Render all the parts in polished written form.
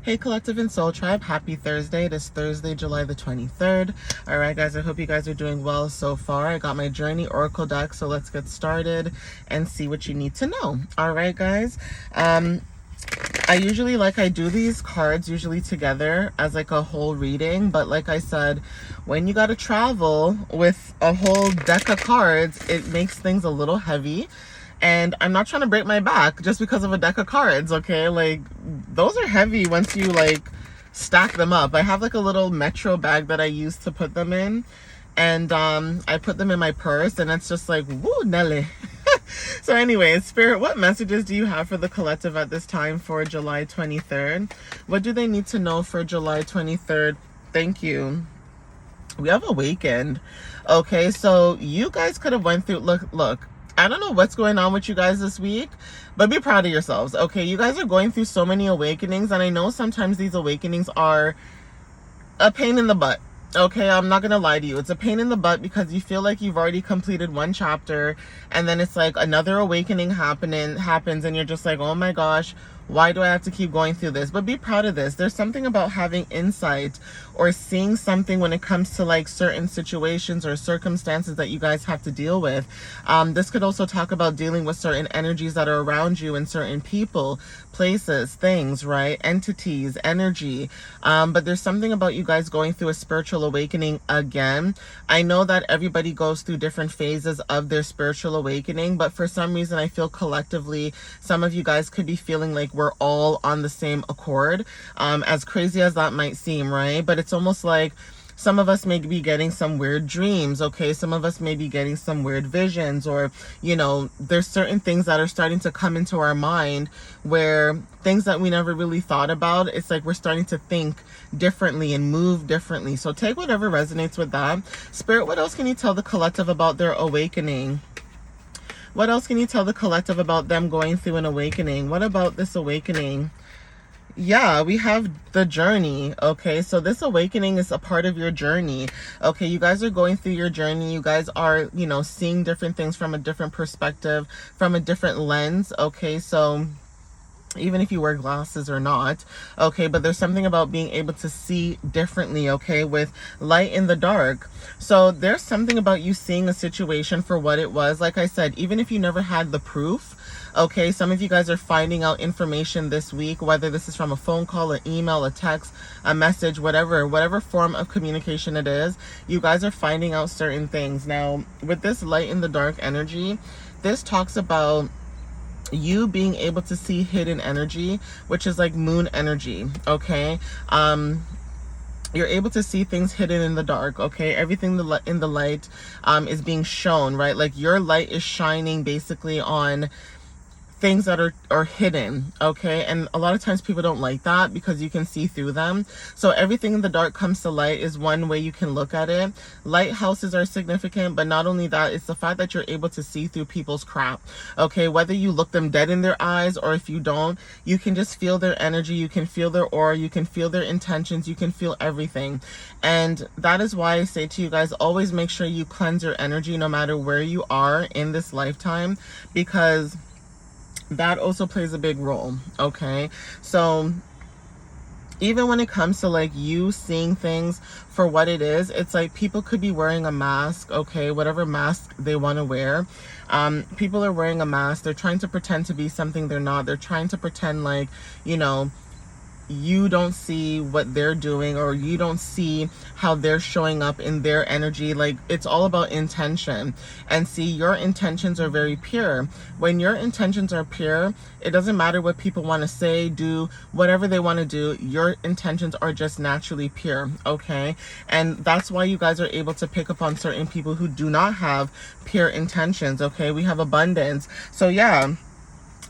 Hey Collective and Soul Tribe, happy Thursday. It is Thursday, July the 23rd. All right, guys, I hope you guys are doing well so far. I got my Journey Oracle deck, so let's get started and see what you need to know. All right, guys. I usually I do these cards usually together as like a whole reading, but like I said, when you got to travel with a whole deck of cards, it makes things a little heavy. And I'm not trying to break my back just because of a deck of cards, okay? Like, those are heavy once you, stack them up. I have, a little Metro bag that I use to put them in. And I put them in my purse, and it's just like, woo, Nelly. So anyways, Spirit, what messages do you have for the collective at this time for July 23rd? What do they need to know for July 23rd? Thank you. We have awakened. Okay, so you guys could have went through, look. I don't know what's going on with you guys this week, but be proud of yourselves, okay? You guys are going through so many awakenings, and I know sometimes these awakenings are a pain in the butt, okay? I'm not gonna lie to you. It's a pain in the butt because you feel like you've already completed one chapter, and then it's like another awakening happens, and you're just like, oh my gosh, why do I have to keep going through this? But be proud of this. There's something about having insight or seeing something when it comes to certain situations or circumstances that you guys have to deal with. This could also talk about dealing with certain energies that are around you and certain people, places, things, right? Entities, energy. But there's something about you guys going through a spiritual awakening again. I know that everybody goes through different phases of their spiritual awakening, but for some reason I feel collectively some of you guys could be feeling like we're all on the same accord, as crazy as that might seem, right? But it's almost like some of us may be getting some weird dreams, okay? Some of us may be getting some weird visions, or, there's certain things that are starting to come into our mind where things that we never really thought about, it's like we're starting to think differently and move differently. So take whatever resonates with that. Spirit, what else can you tell the collective about their awakening? What else can you tell the collective about them going through an awakening? What about this awakening? Yeah, we have the journey, okay? So this awakening is a part of your journey, okay? You guys are going through your journey. You guys are, seeing different things from a different perspective, from a different lens, okay? So even if you wear glasses or not, okay, but there's something about being able to see differently, okay, with light in the dark. So there's something about you seeing a situation for what it was. Like I said, even if you never had the proof, okay, some of you guys are finding out information this week, whether this is from a phone call, an email, a text, a message, whatever form of communication it is, you guys are finding out certain things. Now, with this light in the dark energy, this talks about you being able to see hidden energy, which is like moon energy, okay? You're able to see things hidden in the dark, okay? Everything in the light is being shown, right? Like your light is shining basically on things that are hidden, okay? And a lot of times people don't like that because you can see through them. So everything in the dark comes to light is one way you can look at it. Lighthouses are significant, but not only that, it's the fact that you're able to see through people's crap, okay? Whether you look them dead in their eyes or if you don't, you can just feel their energy, you can feel their aura, you can feel their intentions, you can feel everything. And that is why I say to you guys, always make sure you cleanse your energy no matter where you are in this lifetime, because that also plays a big role, okay? So even when it comes to you seeing things for what it is, it's like people could be wearing a mask, okay? Whatever mask they want to wear. People are wearing a mask. They're trying to pretend to be something they're not. They're trying to pretend you don't see what they're doing, or you don't see how they're showing up in their energy. Like, it's all about intention. And see, your intentions are very pure. When your intentions are pure, it doesn't matter what people want to say, do, whatever they want to do, your intentions are just naturally pure, okay? And that's why you guys are able to pick up on certain people who do not have pure intentions, okay? We have abundance. So yeah,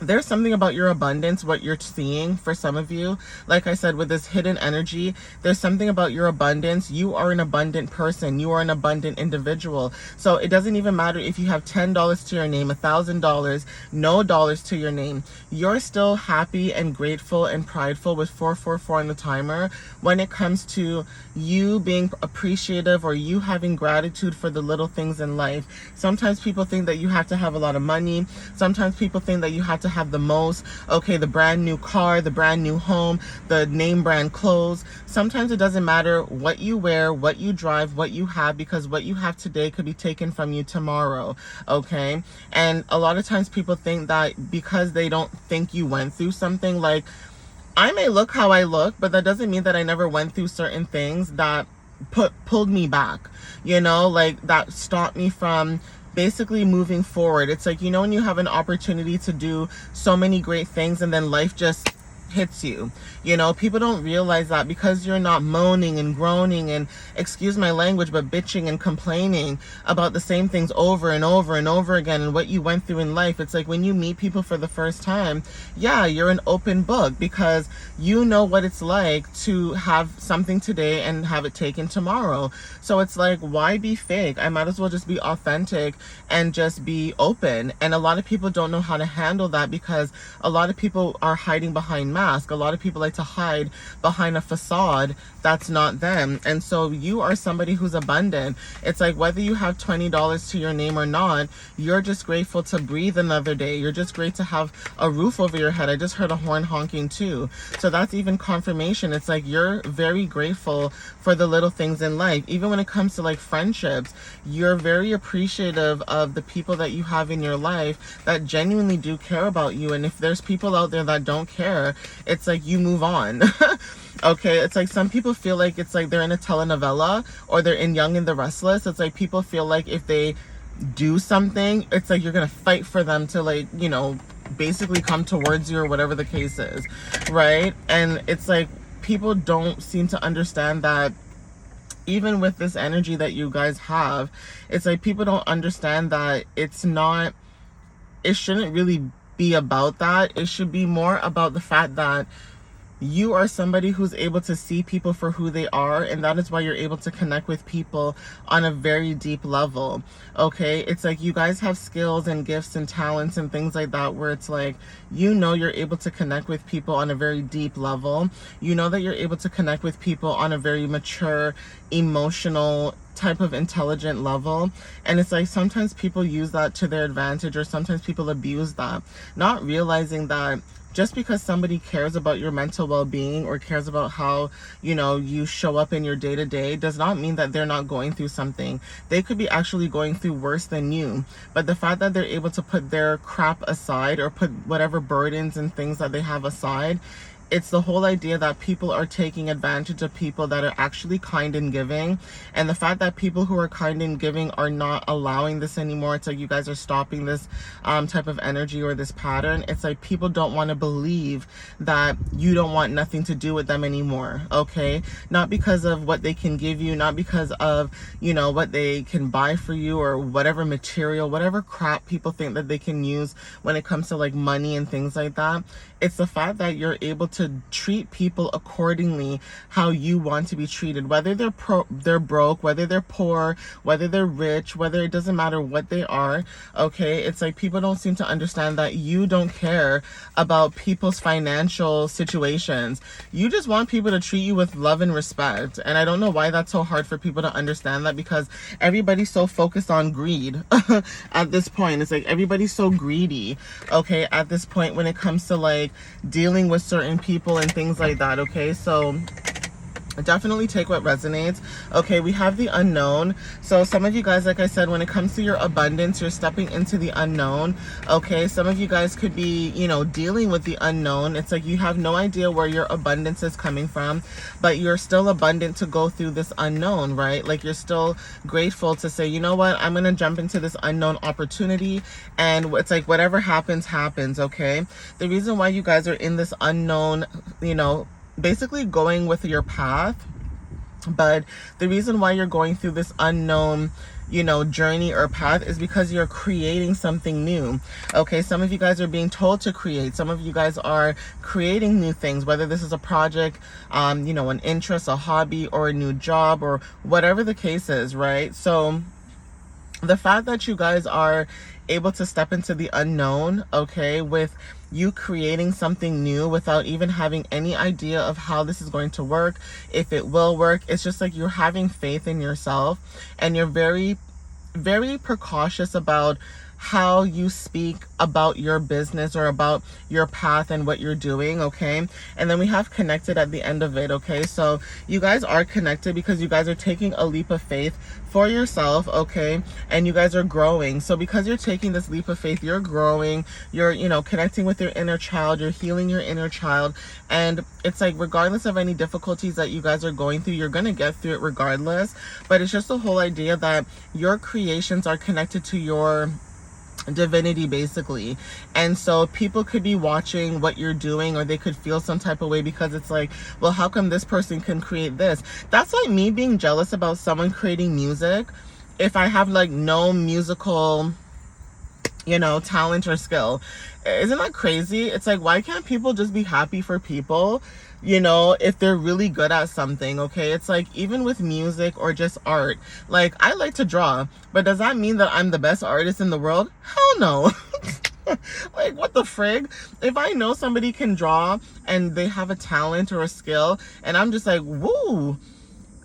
there's something about your abundance, what you're seeing for some of you. Like I said, with this hidden energy, there's something about your abundance. You are an abundant person. You are an abundant individual. So it doesn't even matter if you have $10 to your name, $1,000, no dollars to your name. You're still happy and grateful and prideful with 444 on the timer when it comes to you being appreciative or you having gratitude for the little things in life. Sometimes people think that you have to have a lot of money. Sometimes people think that you have to have the most, okay, the brand new car, the brand new home, the name brand clothes. Sometimes it doesn't matter what you wear, what you drive, what you have, because what you have today could be taken from you tomorrow, okay? And a lot of times people think that because they don't think you went through something, like, I may look how I look, but that doesn't mean that I never went through certain things that pulled me back, you know, like that stopped me from basically moving forward. It's like, you know, when you have an opportunity to do so many great things and then life just hits you. You know, people don't realize that because you're not moaning and groaning and, excuse my language, but bitching and complaining about the same things over and over and over again and what you went through in life. It's like when you meet people for the first time, yeah, you're an open book because you know what it's like to have something today and have it taken tomorrow. So it's like, why be fake? I might as well just be authentic and just be open. And a lot of people don't know how to handle that because a lot of people are hiding behind masks. A lot of people like to hide behind a facade that's not them. And so you are somebody who's abundant. It's like whether you have $20 to your name or not, you're just grateful to breathe another day. You're just great to have a roof over your head. I just heard a horn honking too. So that's even confirmation. It's like you're very grateful for the little things in life. Even when it comes to like friendships, you're very appreciative of the people that you have in your life that genuinely do care about you. And if there's people out there that don't care, it's like you move on. Okay, it's like some people feel like it's like they're in a telenovela or they're in Young and the Restless. It's like people feel like if they do something, it's like you're gonna fight for them to, like, you know, basically come towards you or whatever the case is, right? And it's like people don't seem to understand that even with this energy that you guys have, it's like people don't understand that it's not, it shouldn't really be about that. It should be more about the fact that you are somebody who's able to see people for who they are, and that is why you're able to connect with people on a very deep level. Okay, it's like you guys have skills and gifts and talents and things like that where it's like, you know, you're able to connect with people on a very deep level. You know that you're able to connect with people on a very mature, emotional type of intelligent level. And it's like sometimes people use that to their advantage, or sometimes people abuse that, not realizing that just because somebody cares about your mental well-being or cares about how, you know, you show up in your day-to-day does not mean that they're not going through something. They could be actually going through worse than you. But the fact that they're able to put their crap aside or put whatever burdens and things that they have aside, it's the whole idea that people are taking advantage of people that are actually kind and giving. And the fact that people who are kind and giving are not allowing this anymore, it's like you guys are stopping this type of energy or this pattern. It's like people don't want to believe that you don't want nothing to do with them anymore, okay? Not because of what they can give you, not because of, you know, what they can buy for you or whatever material, whatever crap people think that they can use when it comes to like money and things like that. It's the fact that you're able to treat people accordingly how you want to be treated, whether they're broke, whether they're poor, whether they're rich, whether it doesn't matter what they are, okay? It's like people don't seem to understand that you don't care about people's financial situations. You just want people to treat you with love and respect. And I don't know why that's so hard for people to understand that, because everybody's so focused on greed at this point. It's like everybody's so greedy, okay, at this point when it comes to like dealing with certain people and things like that, okay? So definitely take what resonates. Okay, we have the unknown. So some of you guys, like I said, when it comes to your abundance, you're stepping into the unknown. Okay, some of you guys could be, you know, dealing with the unknown. It's like you have no idea where your abundance is coming from, but you're still abundant to go through this unknown, right? Like you're still grateful to say, you know what, I'm gonna jump into this unknown opportunity, and it's like whatever happens, happens, okay? The reason why you guys are in this unknown, you know, basically going with your path, but the reason why you're going through this unknown, you know, journey or path is because you're creating something new. Okay, some of you guys are being told to create. Some of you guys are creating new things, whether this is a project, you know, an interest, a hobby, or a new job, or whatever the case is, right? So the fact that you guys are able to step into the unknown, okay, with you creating something new without even having any idea of how this is going to work, if it will work, it's just like you're having faith in yourself, and you're very, very precautious about how you speak about your business or about your path and what you're doing, okay? And then we have connected at the end of it, okay? So you guys are connected because you guys are taking a leap of faith for yourself, okay? And you guys are growing. So because you're taking this leap of faith, you're growing, you're, you know, connecting with your inner child, you're healing your inner child. And it's like, regardless of any difficulties that you guys are going through, you're going to get through it regardless. But it's just the whole idea that your creations are connected to your divinity, basically. And so people could be watching what you're doing, or they could feel some type of way because it's like, well, how come this person can create this? That's like me being jealous about someone creating music if I have like no musical, you know, talent or skill. Isn't that crazy? It's like, why can't people just be happy for people, you know, if they're really good at something, okay? It's like, even with music or just art, like, I like to draw, but does that mean that I'm the best artist in the world? Hell no. Like, what the frig? If I know somebody can draw and they have a talent or a skill, and I'm just like, woo,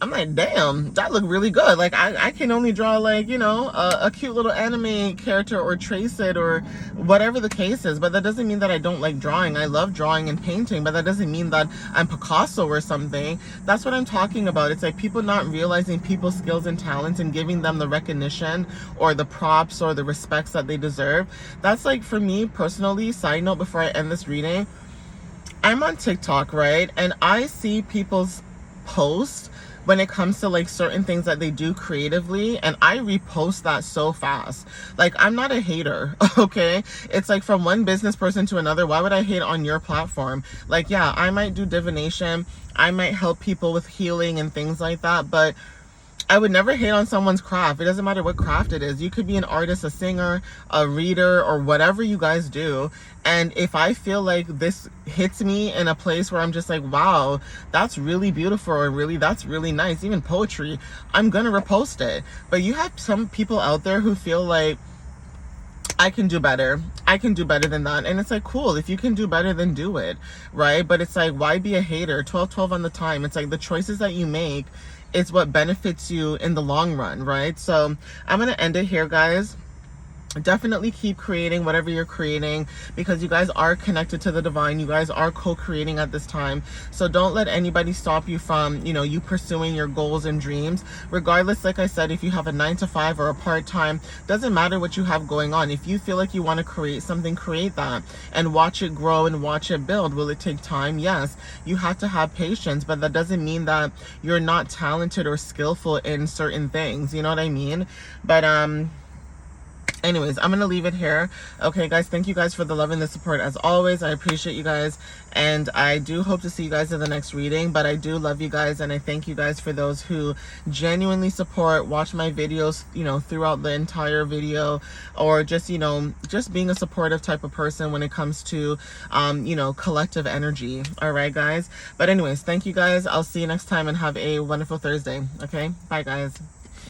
I'm like, damn, that looked really good. Like, I can only draw, like, you know, a cute little anime character or trace it or whatever the case is. But that doesn't mean that I don't like drawing. I love drawing and painting, but that doesn't mean that I'm Picasso or something. That's what I'm talking about. It's like people not realizing people's skills and talents and giving them the recognition or the props or the respects that they deserve. That's like, for me personally, side note before I end this reading, I'm on TikTok, right? And I see people's posts when it comes to like certain things that they do creatively, and I repost that so fast. Like, I'm not a hater, okay? It's like, from one business person to another, why would I hate on your platform? Like, yeah, I might do divination, I might help people with healing and things like that, but I would never hate on someone's craft. It doesn't matter what craft it is. You could be an artist, a singer, a reader, or whatever you guys do. And if I feel like this hits me in a place where I'm just like, wow, that's really beautiful, or really, that's really nice, even poetry, I'm gonna repost it. But you have some people out there who feel like, I can do better. I can do better than that. And it's like, cool, if you can do better, then do it, right? But it's like, why be a hater? 12-12 on the time. It's like, the choices that you make is what benefits you in the long run, right? So I'm going to end it here, guys. Definitely keep creating whatever you're creating, because you guys are connected to the divine. You guys are co-creating at this time. So don't let anybody stop you from, you know, you pursuing your goals and dreams. Regardless, like I said, if you have a 9-to-5 or a part-time, doesn't matter what you have going on. If you feel like you want to create something, create that and watch it grow and watch it build. Will it take time? Yes. You have to have patience, but that doesn't mean that you're not talented or skillful in certain things. You know what I mean? But anyways, I'm gonna leave it here. Okay, guys, thank you guys for the love and the support as always. I appreciate you guys, and I do hope to see you guys in the next reading. But I do love you guys, and I thank you guys for those who genuinely support, watch my videos, you know, throughout the entire video, or just, you know, just being a supportive type of person when it comes to you know, collective energy. All right, guys. But anyways, thank you guys. I'll see you next time, and have a wonderful Thursday. Okay, bye, guys.